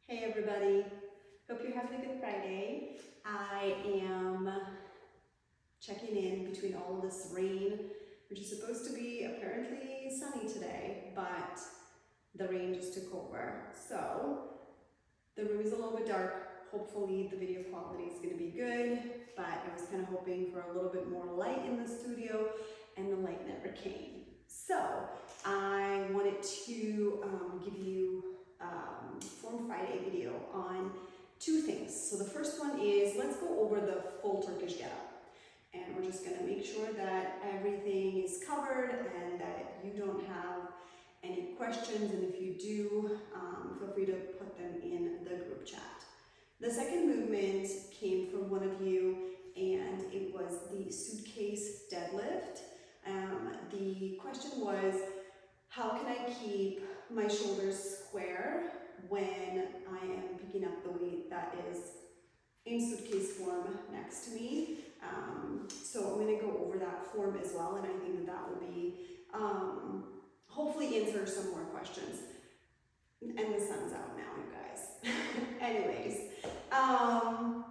Hey everybody, hope you're having a good Friday. I am checking in between all of this rain, which is supposed to be apparently sunny today, but the rain just took over. So the room is a little bit dark. Hopefully the video quality is going to be good, but I was kind of hoping for a little bit more light in the studio, and the light never came. So I wanted to give you Form Friday video on two things. So the first one is, let's go over the full Turkish getup. And we're just gonna make sure that everything is covered and that you don't have any questions. And if you do, feel free to put them in the group chat. The second movement came from one of you, and it was the Suitcase deadlift. The question was, how can I keep my shoulders square when I am picking up the weight that is in suitcase form next to me? So I'm going to go over that form as well, and I think that that will be hopefully answer some more questions. And the sun's out now, you guys. Anyways, all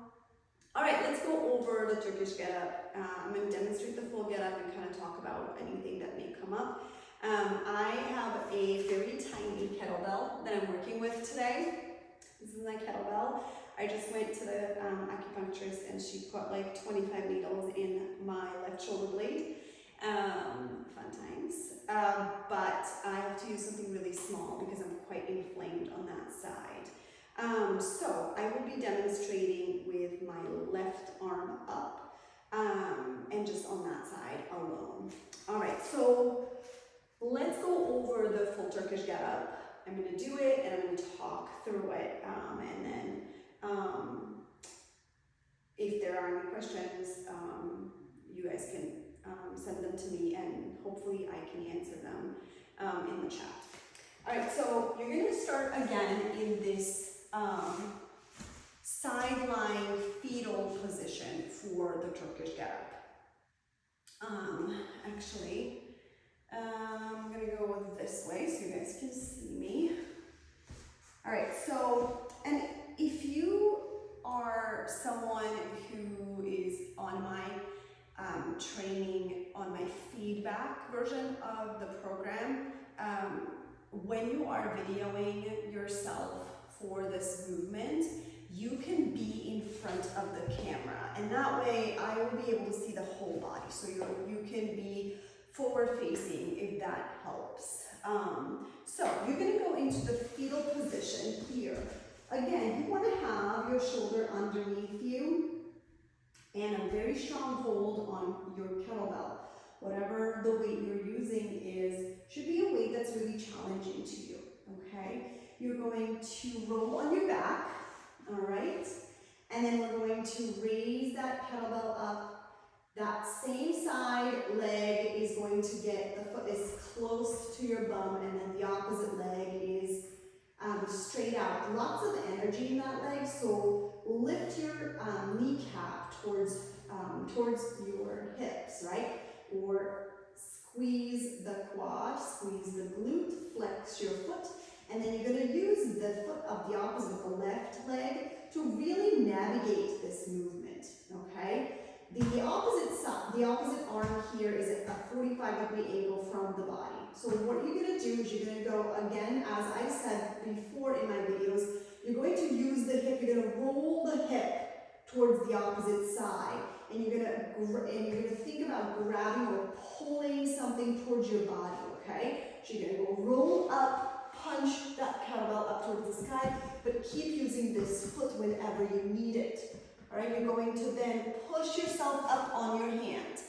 right, let's go over the Turkish getup. I'm going to demonstrate the full getup and kind of talk about anything that may come up. I have a very tiny kettlebell that I'm working with today. This is my kettlebell. I just went to the acupuncturist and she put like 25 needles in my left shoulder blade. Fun times. But I have to use something really small because I'm quite inflamed on that side. So I will be demonstrating with my left arm up and just on that side alone. All right, so let's go over the full Turkish getup. I'm going to do it and I'm going to talk through it, and then if there are any questions, you guys can send them to me and hopefully I can answer them in the chat. All right, so you're going to start again in this sideline fetal position for the Turkish getup. Actually, I'm going to go this way so you guys can see me. All right, so, and if you are someone who is on my training, on my feedback version of the program, when you are videoing yourself for this movement, you can be in front of the camera, and that way I will be able to see the whole body, so you can be forward facing if that helps. So you're going to go into the fetal position here. Again, you want to have your shoulder underneath you and a very strong hold on your kettlebell. Whatever the weight you're using should be a weight that's really challenging to you, okay? You're going to roll on your back, all right? And then we're going to raise that kettlebell up. That same side leg is going to get, the foot is close to your bum, and then the opposite leg is straight out. Lots of energy in that leg, so lift your kneecap towards your hips, right? Or squeeze the quad, squeeze the glute, flex your foot, and then you're going to use the foot of the opposite, the left leg, to really navigate this movement, okay? The opposite arm here is at a 45-degree angle from the body. So what you're going to do is you're going to go, again, as I said before in my videos, you're going to use the hip, you're going to roll the hip towards the opposite side, and you're going to think about grabbing or pulling something towards your body, okay? So you're going to go roll up, punch that kettlebell up towards the sky, but keep using this foot whenever you need it. All right, you're going to then push yourself up on your hand.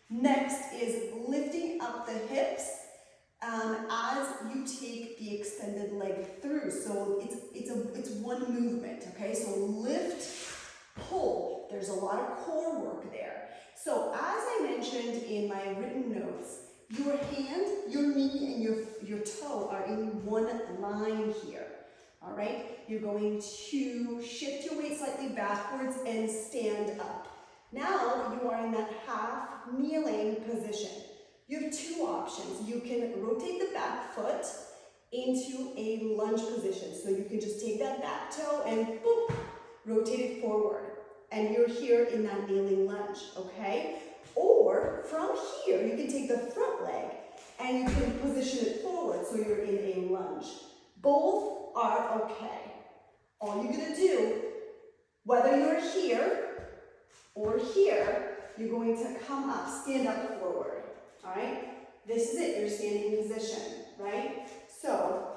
Next is lifting up the hips as you take the extended leg through. So it's one movement, okay? So lift, pull. There's a lot of core work there. So as I mentioned in my written notes, your hand, your knee, and your toe are in one line here. All right, you're going to shift your weight slightly backwards and stand up. Now you are in that half kneeling position. You have two options. You can rotate the back foot into a lunge position. So you can just take that that back toe and boop, rotate it forward. And you're here in that kneeling lunge, okay? Or from here, you can take the front leg and you can position it forward so you're in a lunge. Both are okay. All you're gonna do, whether you're here or here, you're going to come up, stand up forward, all right? This is it, your standing position, right? So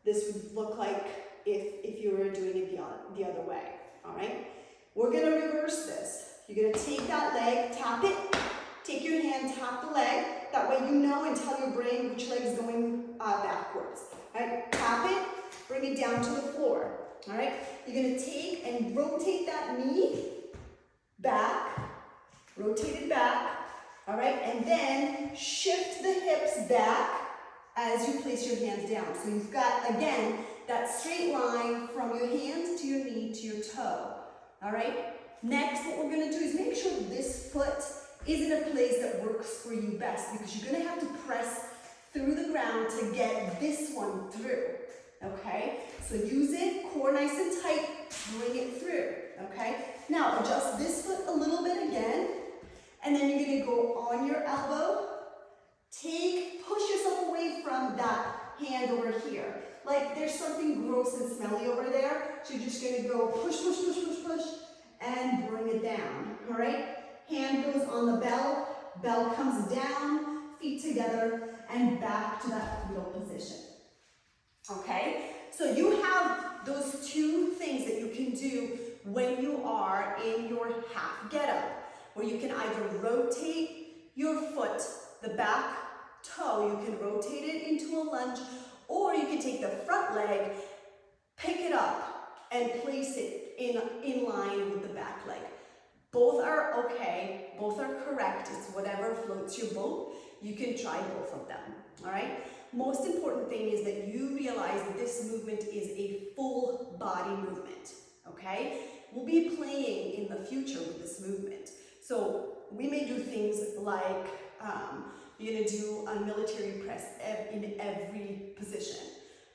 this would look like if you were doing it the other way, all right? We're gonna reverse this. You're gonna take that leg, tap it, take your hand, tap the leg. That way you know and tell your brain which leg is going backwards, all right? Tap it, bring it down to the floor, all right? You're gonna take and rotate that knee back, rotate it back, all right? And then shift the hips back as you place your hands down. So you've got, again, that straight line from your hand to your knee to your toe, all right? Next, what we're gonna do is make sure this foot is in a place that works for you best, because you're gonna have to press through the ground to get this one through, okay? So use it, core nice and tight, bring it through, okay? Now, adjust this foot a little bit again, and then you're gonna go on your elbow, push yourself away from that hand over here. Like there's something gross and smelly over there, so you're just gonna go push, push, push, push, push, and bring it down, all right? Hand goes on the bell, bell comes down, feet together, and back to that fetal position, okay? So you have those two things that you can do when you are in your half get-up, where you can either rotate your foot, the back toe, you can rotate it into a lunge, or you can take the front leg, pick it up, and place it in line with the back leg. Both are okay, both are correct, it's whatever floats your boat. You can try both of them, all right? Most important thing is that you realize that this movement is a full body movement, okay? We'll be playing in the future with this movement. So we may do things like, you're gonna do a military press in every position,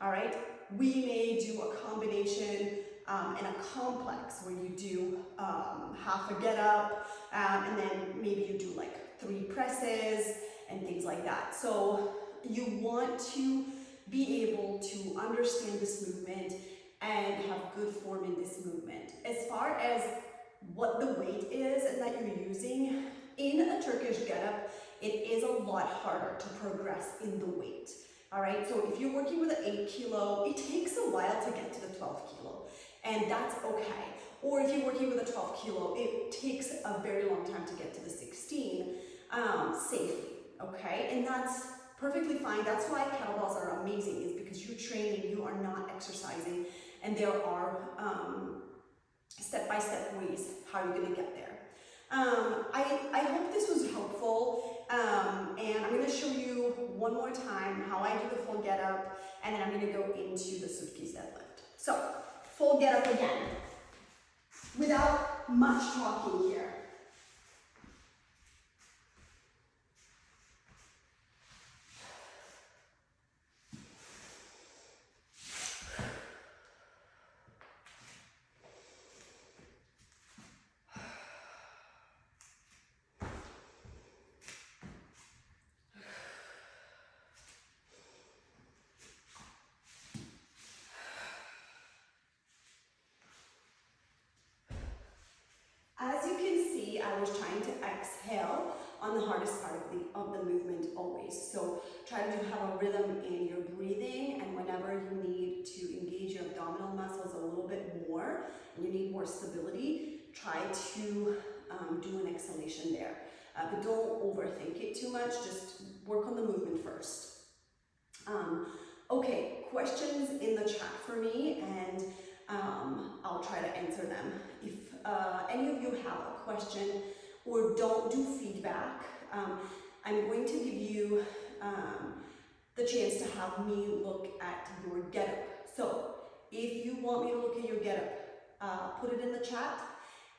all right? We may do a combination and a complex where you do half a get up, and then maybe you do like 3 presses and things like that. So you want to be able to understand this movement and have good form in this movement. As far as what the weight is and that you're using, in a Turkish get-up, it is a lot harder to progress in the weight, all right? So if you're working with an 8 kilo, it takes a while to get to the 12 kilo, and that's okay. Or if you're working with a 12 kilo, it takes a very long time to get to the 16 safely, okay? And that's perfectly fine. That's why kettlebells are amazing, is because you're training, you are not exercising, and there are step-by-step ways how you're gonna get there. I hope this was helpful, and I'm gonna show you one more time how I do the full get up, and then I'm gonna go into the suitcase deadlift. So, full get up again, without much talking here. As you can see, I was trying to exhale on the hardest part of the movement always. So try to have a rhythm in your breathing, and whenever you need to engage your abdominal muscles a little bit more and you need more stability, try to do an exhalation there. But don't overthink it too much, just work on the movement first. Okay, questions in the chat for me, and I'll try to answer them. If any of you have a question or don't do feedback, I'm going to give you the chance to have me look at your getup. So if you want me to look at your getup, put it in the chat,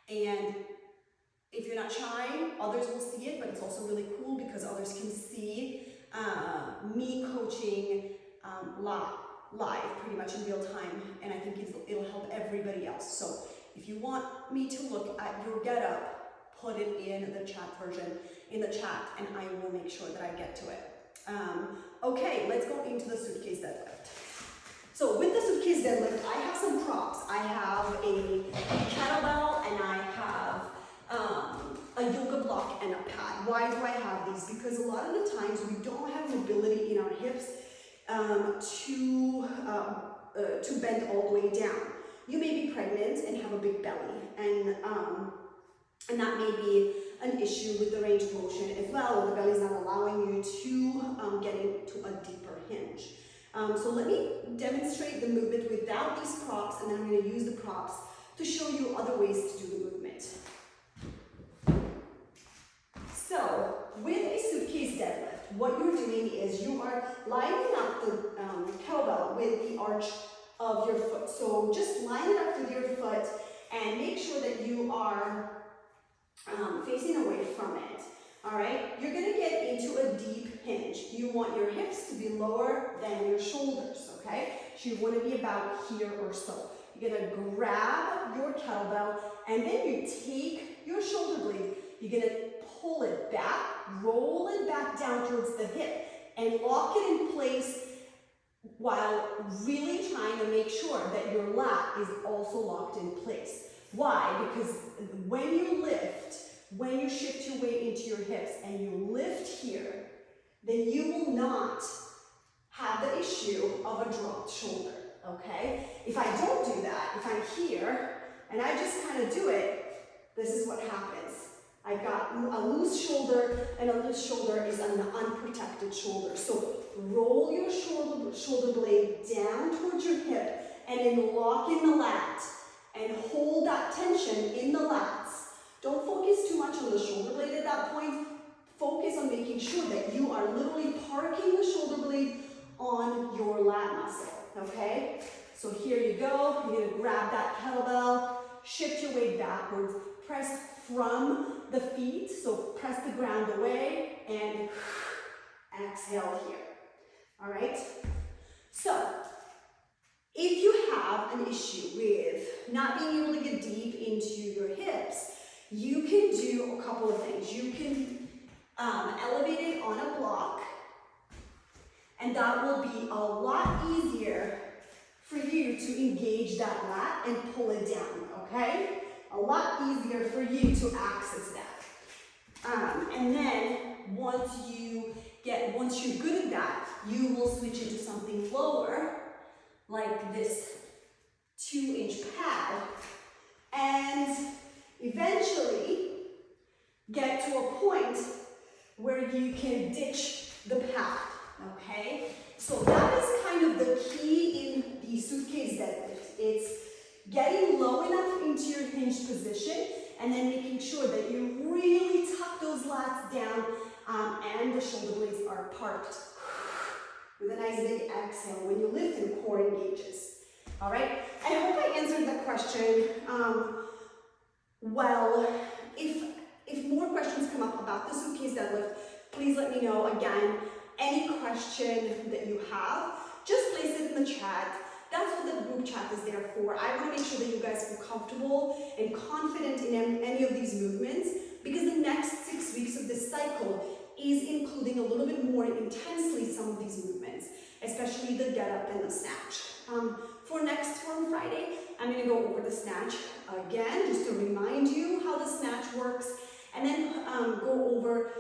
and if you're not shy, others will see it, but it's also really cool because others can see me coaching live, pretty much in real time, and I think it'll So if you want me to look at your getup, put it in the chat and I will make sure that I get to it. Okay, let's go into the suitcase deadlift. So with the suitcase deadlift, I have some props. I have a kettlebell and I have a yoga block and a pad. Why do I have these? Because a lot of the times we don't have mobility in our hips to bend all the way down. You may be pregnant and have a big belly, and that may be an issue with the range of motion as well, or the belly is not allowing you to get into a deeper hinge. So let me demonstrate the movement without these props, and then I'm going to use the props to show you other ways to do the movement. So with a suitcase deadlift, what you're doing is you are lining up the kettlebell with the arch of your foot. So just line it up with your foot and make sure that you are facing away from it. All right, you're going to get into a deep hinge. You want your hips to be lower than your shoulders, okay? So you want to be about here or so. You're going to grab your kettlebell and then you take your shoulder blade. You're going to pull it back, roll it back down towards the hip and lock it in place while really trying to make sure that your lat is also locked in place. Why? Because when you lift, when you shift your weight into your hips and you lift here, then you will not have the issue of a dropped shoulder, okay? If I don't do that, if I'm here and I just kind of do it, this is what happens. I've got a loose shoulder, and a loose shoulder is an unprotected shoulder. So roll your shoulder blade down towards your hip and then lock in the lat and hold that tension in the lats. Don't focus too much on the shoulder blade at that point. Focus on making sure that you are literally parking the shoulder blade on your lat muscle, okay? So here you go. You're gonna grab that kettlebell, shift your weight backwards, press from the feet, so press the ground away, and exhale here, all right? So, if you have an issue with not being able to get deep into your hips, you can do a couple of things. You can elevate it on a block, and that will be a lot easier for you to engage that lat and pull it down, okay? A lot easier for you to access that. And then once you're good at that, you will switch into something lower, like this 2-inch pad, and eventually get to a point where you can ditch the pad, okay? So that is kind of the key in the suitcase deadlift. It's getting low enough into your hinge position and then making sure that you really tuck those lats down and the shoulder blades are parked with a nice big exhale when you lift and core engages. All right, I hope I answered that question well. If more questions come up about the suitcase deadlift, please let me know. Again, any question that you have, just place it in the chat. That's what the group chat is there for. I want to make sure that you guys feel comfortable and confident in any of these movements, because the next 6 weeks of this cycle is including a little bit more intensely some of these movements, especially the get up and the snatch. For Friday, I'm going to go over the snatch again, just to remind you how the snatch works, and then go over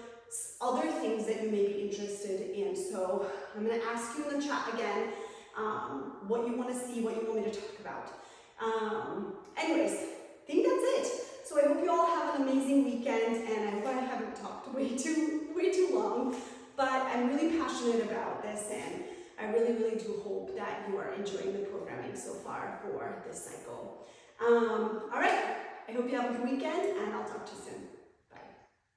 other things that you may be interested in. So I'm going to ask you in the chat again what you want to see, what you want me to talk about. Anyways, I think that's it. So I hope you all have an amazing weekend, and I hope I haven't talked way too long, but I'm really passionate about this, and I really do hope that you are enjoying the programming so far for this cycle. All right, I hope you have a good weekend, and I'll talk to you soon.